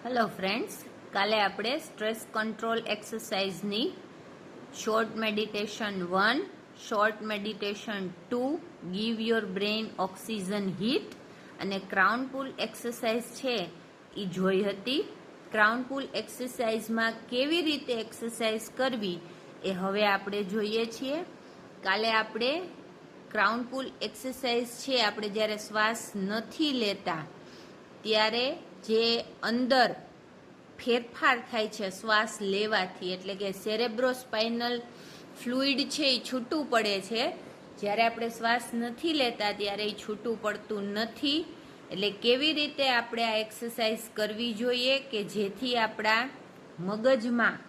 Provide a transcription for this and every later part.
Hello friends, કાલે આપણે stress control એક્સરસાઇઝની short meditation 1, short meditation 2, give your brain oxygen hit અને crown pull exercise છે એ જોઈ હતી. ક્રાઉન પુલ એક્સરસાઇઝમાં કેવી રીતે એક્સરસાઇઝ કરવી એ હવે આપણે જોઈએ છીએ. કાલે આપણે ક્રાઉન પુલ એક્સરસાઇઝ છે, આપણે જ્યારે શ્વાસ નથી લેતા ત્યારે જે અંદર ફેરફાર થાય છે શ્વાસ લેવાથી, એટલે કે સેરેબ્રોસ્પાઇનલ ફ્લુઇડ છે એ છૂટું પડે છે. જ્યારે આપણે શ્વાસ નથી લેતા ત્યારે એ છૂટું પડતું નથી. એટલે કેવી રીતે આપણે આ એક્સરસાઇઝ કરવી જોઈએ કે જેથી આપણા મગજમાં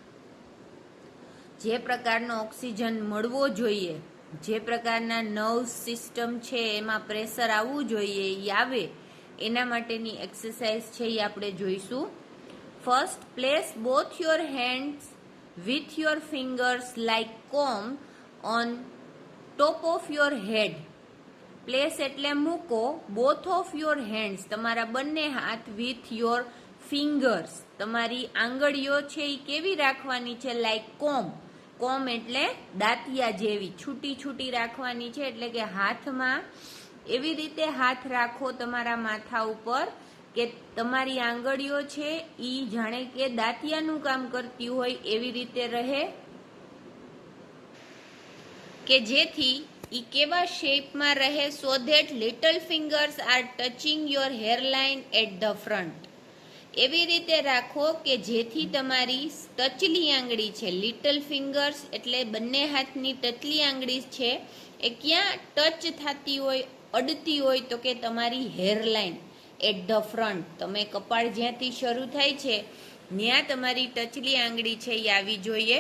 જે પ્રકારનો ઓક્સિજન મળવો જોઈએ, જે પ્રકારના નર્વ સિસ્ટમ છે એમાં પ્રેશર આવવું જોઈએ એ આવે, એના માટેની એક્સરસાઇઝ છે એ આપણે જોઈશું. First, place both your hands with your fingers like comb on top of your head. Place એટલે મૂકો, બોથ ઓફ યોર હેન્ડ્સ તમારા બંને હાથ, વિથ યોર ફિંગર્સ તમારી આંગળીઓ છે એ કેવી રાખવાની છે, લાઈક કોમ. કોમ એટલે દાંતિયા જેવી છૂટી છૂટી રાખવાની છે. એટલે કે હાથમાં એવી રીતે હાથ રાખો તમારા માથા ઉપર કે તમારી આંગળીઓ છે એ જાણે કે દાંતિયાનું કામ કરતી હોય એવી રીતે રહે, કે જેથી એ કેવા શેપમાં રહે, so that little fingers are touching your hairline at the front. એવી રીતે રાખો કે જેથી તમારી ટચલી આંગળી છે, લિટલ ફિંગર્સ એટલે બંને હાથની ટચલી આંગળી છે એ ક્યાં ટચ થતી હોય, અડતી હોય, તો કે તમારી હેરલાઇન એટ ધ ફ્રન્ટ. તમે કપાળ જ્યાંથી શરૂ થાય છે ત્યાં તમારી ટચલી આંગળી છે એ આવી જોઈએ.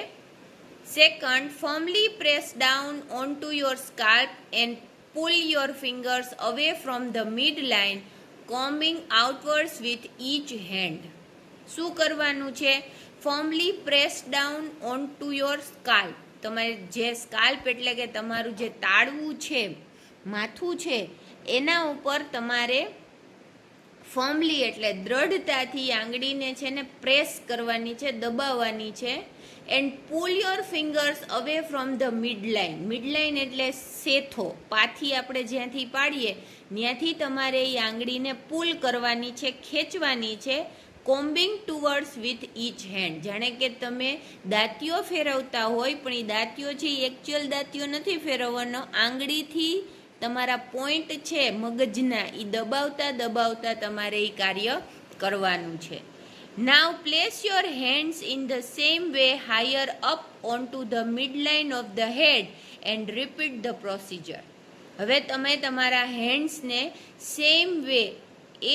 Second, firmly press down on to your scalp and pull your fingers away from the mid line, combing outwards with each hand. શું કરવાનું છે? Firmly press down on to your scalp. તમારે જે સ્કાલ્પ એટલે કે તમારું જે તાળવું છે, માથું છે, એના ઉપર તમારે ફર્મલી એટલે દ્રઢતાથી આંગળીને છે ને પ્રેસ કરવાની છે, દબાવવાની છે. And pull your fingers away from the mid line. Mid line એટલે સેથો, પાથી આપણે જ્યાંથી પાડીએ ત્યાંથી તમારે એ આંગળીને પુલ કરવાની છે, ખેંચવાની છે. Combing towards with each hand. જાણે કે તમે દાંતીઓ ફેરવતા હોય, પણ એ દાંતીઓ છે એ એકચ્યુઅલ દાંતીઓ નથી ફેરવવાનો, આંગળીથી તમારા પોઈન્ટ છે મગજના એ દબાવતા દબાવતા તમારે એ કાર્ય કરવાનું છે. Now place your hands in the same way higher up on to the mid line of the head and repeat the procedure. હવે તમે તમારા હેન્ડ્સને સેમ વે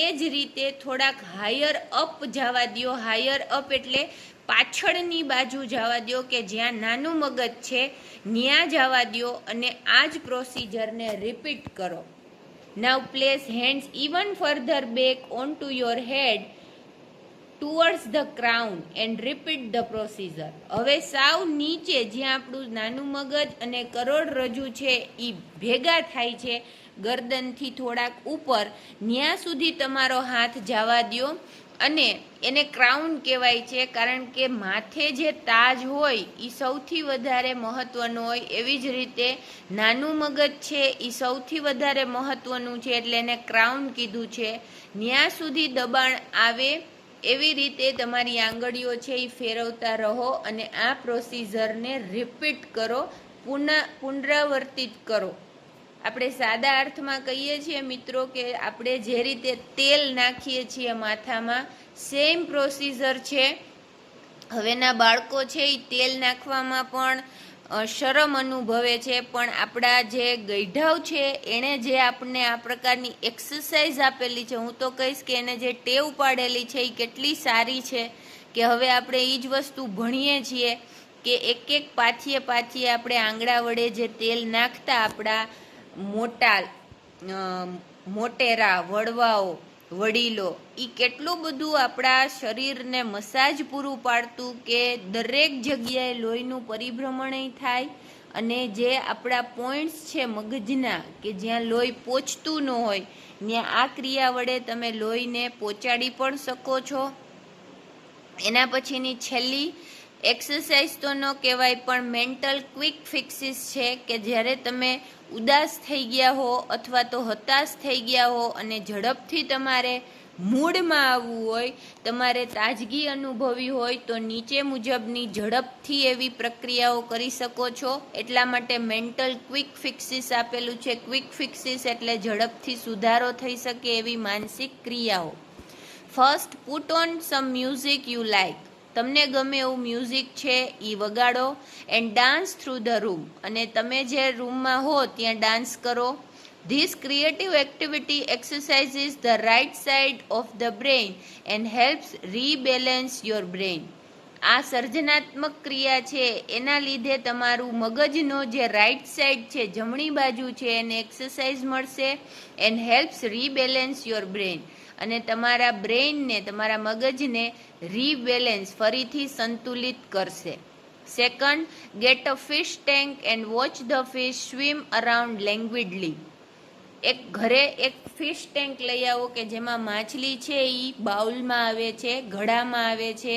એ જ રીતે થોડાક હાયર અપ જવા દો. હાયર અપ એટલે પાછળની બાજુ જવા દો, કે જ્યાં નાનું મગજ છે ત્યાં જવા દો અને આ જ પ્રોસિજરને રિપીટ કરો. Now place hands even further back on to your head towards the crown and repeat the procedure. હવે સાવ નીચે જ્યાં આપણું નાનું મગજ અને કરોડરજ્જુ છે એ ભેગા થાય છે, ગરદનથી થોડાક ઉપર, ત્યાં સુધી તમારો હાથ જવા દો. અને એને ક્રાઉન કહેવાય છે, કારણ કે માથે જે તાજ હોય એ સૌથી વધારે મહત્વનું હોય. એવી જ રીતે નાનું મગજ છે એ સૌથી વધારે મહત્વનું છે, એટલે એને ક્રાઉન કીધું છે. ત્યાં સુધી દબાણ આવે એવી રીતે તમારી આંગળીઓ છે એ ફેરવતા રહો અને આ પ્રોસિજરને રિપીટ કરો, પુનરાવર્તિત કરો. આપણે સાદા અર્થમાં કહીએ છીએ મિત્રો કે આપણે જે રીતે તેલ નાખીએ છીએ માથામાં, સેમ પ્રોસિજર છે. હવેના બાળકો છે એ તેલ નાખવામાં પણ શરમ અનુભવે છે, પણ આપણા જે ગઈઢાવ છે એણે જે આપણને આ પ્રકારની એક્સરસાઇઝ આપેલી છે, હું તો કહીશ કે એને જે ટેવ પાડેલી છે એ કેટલી સારી છે કે હવે આપણે એ જ વસ્તુ ભણીએ છીએ કે એક એક પાથીએ પાથીએ આપણે આંગળા વડે જે તેલ નાખતા આપણા મોટેરા, વડવાઓ, વડીલો, એ કેટલું બધું આપણા શરીરને મસાજ પૂરું પાડતું કે દરેક જગ્યાએ લોહીનું પરિભ્રમણ થાય અને જે આપણા પોઈન્ટ્સ છે મગજના કે જ્યાં લોહી પહોંચતું ન હોય ત્યાં આ ક્રિયા વડે તમે લોહીને પહોંચાડી પણ શકો છો. એના પછીની છેલ્લી એક્સરસાઇઝ તો ન કહેવાય પણ મેન્ટલ ક્વિક ફિક્સીસ છે કે જ્યારે તમે ઉદાસ થઈ ગયા હો અથવા તો હતાશ થઈ ગયા હો અને ઝડપથી તમારે મૂડમાં આવવું હોય, તમારે તાજગી અનુભવી હોય તો નીચે મુજબની ઝડપથી એવી પ્રક્રિયાઓ કરી શકો છો. એટલા માટે મેન્ટલ ક્વિક ફિક્સીસ આપેલું છે. ક્વિક ફિક્સીસ એટલે ઝડપથી સુધારો થઈ શકે એવી માનસિક ક્રિયાઓ. First, put on some music you like. તમને ગમે એવું મ્યુઝિક છે એ વગાડો. And dance through the room. અને તમે જે રૂમમાં હો ત્યાં ડાન્સ કરો. This creative activity exercises the right side of the brain and helps rebalance your brain. આ સર્જનાત્મક ક્રિયા છે એના લીધે તમારું મગજનો જે રાઇટ સાઇડ છે, જમણી બાજુ છે, એને એક્સરસાઇઝ મળશે. And helps rebalance your brain. અને તમારા બ્રેઇનને, તમારા મગજને રીબેલેન્સ, ફરીથી સંતુલિત કરશે. Second, get a fish tank and watch the fish swim around languidly. એક ઘરે એક ફિશ ટેન્ક લઈ આવો કે જેમાં માછલી છે એ બાઉલમાં આવે છે, ઘડામાં આવે છે,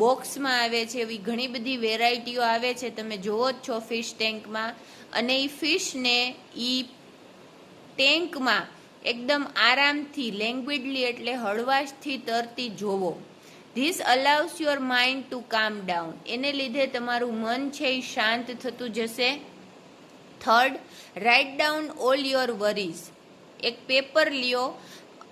બોક્સમાં આવે છે, એવી ઘણી બધી વેરાયટીઓ આવે છે, તમે જોવો જ છો ફિશ ટેન્કમાં. અને એ ફિશને એ ટેન્કમાં એકદમ આરામથી, લેંગ્વિડલી એટલે હળવાશથી તરતી જોવો. ધીસ અલાઉસ યોર માઇન્ડ ટુ કામ ડાઉન. એને લીધે તમારું મન છે એ શાંત થતું જશે. Third, write down all your worries. એક પેપર લ્યો,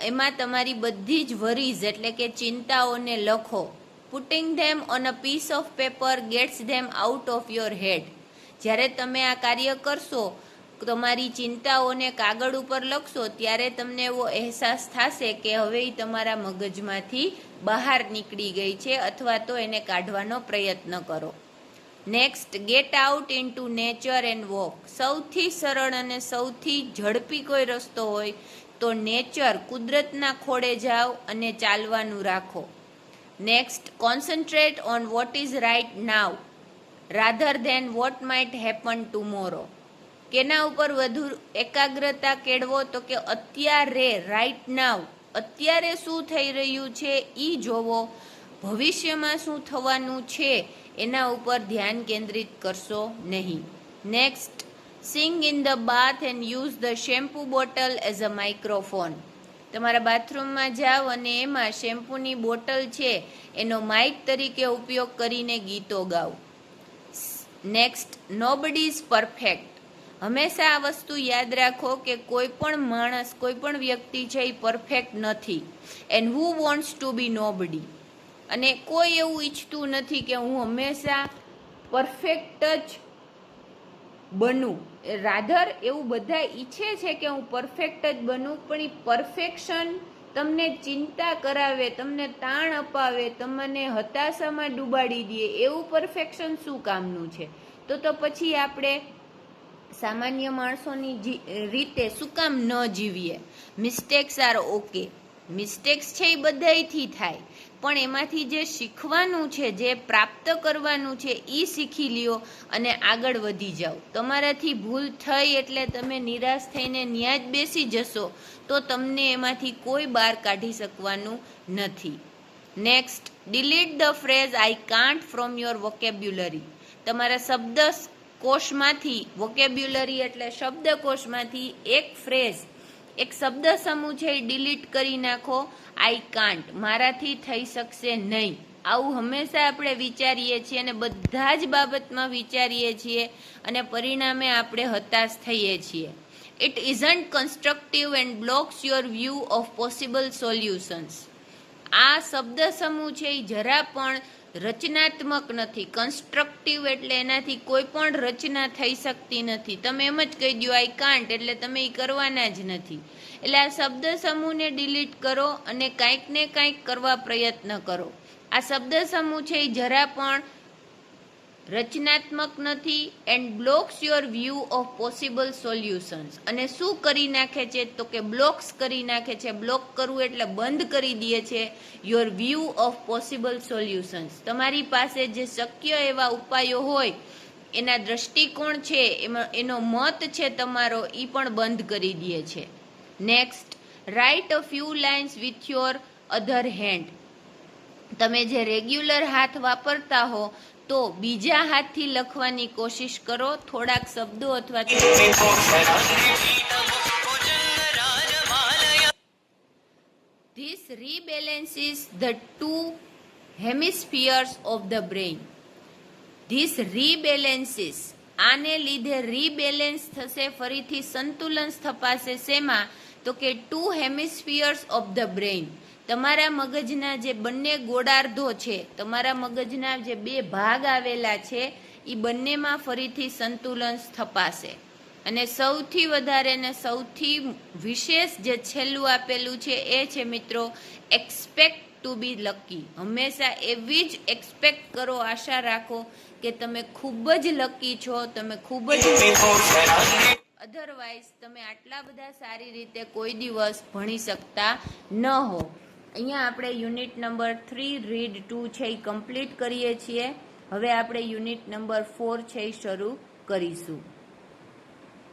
એમાં તમારી બધી જ વરીઝ એટલે કે ચિંતાઓને લખો. Putting them on a piece of paper gets them out of your head. જ્યારે તમે આ કાર્ય કરશો, તમારી ચિંતાઓને કાગળ ઉપર લખશો, ત્યારે તમને એવો અહેસાસ થશે કે હવે એ તમારા મગજમાંથી બહાર નીકળી ગઈ છે, અથવા તો એને કાઢવાનો પ્રયત્ન કરો. Next, get out into nature and walk. સૌથી સરળ અને સૌથી ઝડપી કોઈ રસ્તો હોય તો નેચર, કુદરતના ખોળે જાઓ અને ચાલવાનું રાખો. Next, concentrate on what is right now rather than what might happen tomorrow. કેના ઉપર વધુ એકાગ્રતા કેળવો તો કે અત્યારે, રાઇટ નાવ, અત્યારે શું થઈ રહ્યું છે એ જોવો. ભવિષ્યમાં શું થવાનું છે એના ઉપર ધ્યાન કેન્દ્રિત કરશો નહીં. Next, sing in the bath and use the shampoo bottle as a microphone. તમારા બાથરૂમમાં જાઓ અને એમાં શેમ્પૂની બોટલ છે એનો માઇક તરીકે ઉપયોગ કરીને ગીતો ગાઓ. Next, nobody is perfect. હંમેશા આ વસ્તુ યાદ રાખો કે કોઈ પણ માણસ, કોઈ પણ વ્યક્તિ છે એ પરફેક્ટ નથી. And who wants to be nobody. અને કોઈ એવું ઈચ્છતું નથી કે હું હંમેશા પરફેક્ટ જ બનું. રાધર એવું બધા ઈચ્છે છે કે હું પરફેક્ટ જ બનું, પણ એ પરફેક્શન તમને ચિંતા કરાવે, તમને તાણ અપાવે, તમને હતાશામાં ડૂબાડી દે, એવું પરફેક્શન શું કામનું છે? તો પછી આપણે સામાન્ય માણસોની રીતે શું કામ ન જીવીએ? Mistakes R okay. મિસ્ટેક્સ છે એ બધાયથી થાય, પણ એમાંથી જે શીખવાનું છે, જે પ્રાપ્ત કરવાનું છે એ શીખી લ્યો અને આગળ વધી જાઓ. તમારાથી ભૂલ થઈ એટલે તમે નિરાશ થઈને ન્યા જ બેસી જશો તો તમને એમાંથી કોઈ બહાર કાઢી શકવાનું નથી. Next, delete the phrase I can't from your vocabulary. તમારા શબ્દ કોષમાંથી, વોકેબ્યુલરી એટલે શબ્દકોશમાંથી એક ફ્રેઝ, એક શબ્દ સમૂહ છે એ ડિલીટ કરી નાખો. આઈ કાન્ટ, મારાથી થઈ શકશે નહીં. આવું હંમેશા આપણે વિચારીએ છીએ અને બધા જ બાબતમાં વિચારીએ છીએ અને પરિણામે આપણે હતાશ થઈએ છીએ. It isn't constructive and blocks your view of possible solutions. આ શબ્દ સમૂહ છે એ જરા પણ રચનાત્મક નથી. કન્સ્ટ્રક્ટિવ એટલે એનાથી કોઈ પણ રચના થઈ શકતી નથી. તમે એમ જ કહી દો આઈ કાન્ટ એટલે તમે એ કરવાના જ નથી. એટલે આ શબ્દ સમૂહને ડિલીટ કરો અને કાંઈક ને કાંઈક કરવા પ્રયત્ન કરો. આ શબ્દ સમૂહ છે એ જરા પણ રચનાત્મક નથી. And blocks your view of possible solutions. અને શું કરી નાખે છે તો કે બ્લોક્સ કરી નાખે છે. બ્લોક કરવું એટલે બંધ કરી દે છે your view of possible solutions. તમારી પાસે જે શક્ય એવા ઉપાયો હોય એના દ્રષ્ટિકોણ છે, એનો મત છે તમારો, એ પણ બંધ કરી દે છે. Next, write a few lines with your other hand. તમે જે રેગ્યુલર હાથ વાપરતા હો તો બીજા હાથથી લખવાની કોશિશ કરો. થોડાક શબ્દો અથવા This rebalances the two hemispheres of the brain. This rebalances. આને લીધે રીબેલેન્સ થશે, ફરીથી સંતુલન સ્થપાશે. શેમાં? તો કે ટુ હેમિસ્ફિયર્સ ઓફ ધ બ્રેઇન. તમારા મગજના જે બંને ગોળાર્ધો છે, તમારા મગજના જે બે ભાગ આવેલા છે, એ બંનેમાં ફરીથી સંતુલન સ્થપાશે. અને સૌથી વધારે ને સૌથી વિશેષ જે છેલ્લું આપેલું છે એ છે મિત્રો એક્સપેક્ટ ટુ બી લકી. હંમેશા એવી જ એક્સપેક્ટ કરો, આશા રાખો કે તમે ખૂબ જ લકી છો, તમે ખૂબ જ, અધરવાઇઝ તમે આટલા બધા સારી રીતે કોઈ દિવસ ભણી શકતા ન હો. અહીંયા આપણે યુનિટ નંબર 3 રીડ 2 છે એ કમ્પ્લીટ કરીએ છીએ. હવે આપણે યુનિટ નંબર 4 છે એ શરૂ કરીશું.